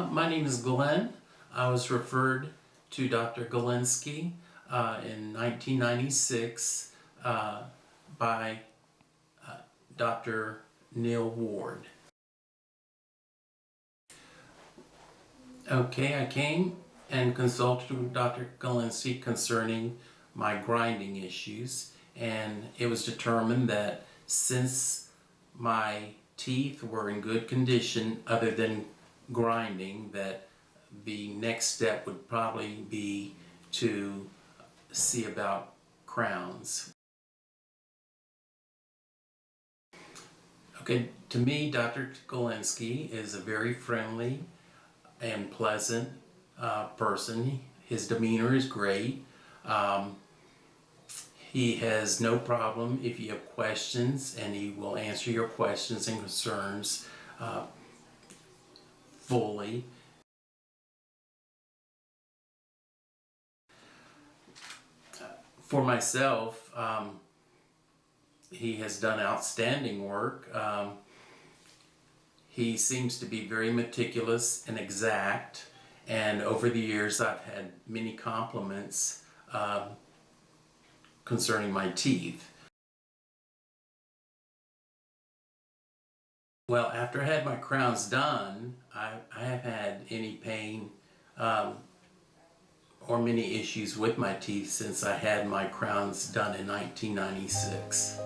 My name is Glenn. I was referred to Dr. Gielincki in 1996 by Dr. Neil Ward. Okay, I came and consulted with Dr. Gielincki concerning my grinding issues, and it was determined that since my teeth were in good condition other than grinding, that the next step would probably be to see about crowns. Okay, to me, Dr. Gielincki is a very friendly and pleasant person. His demeanor is great. He has no problem if you have questions, and he will answer your questions and concerns fully. For myself, he has done outstanding work. He seems to be very meticulous and exact, and over the years I've had many compliments concerning my teeth. Well, after I had my crowns done, I have had any pain or many issues with my teeth since I had my crowns done in 1996.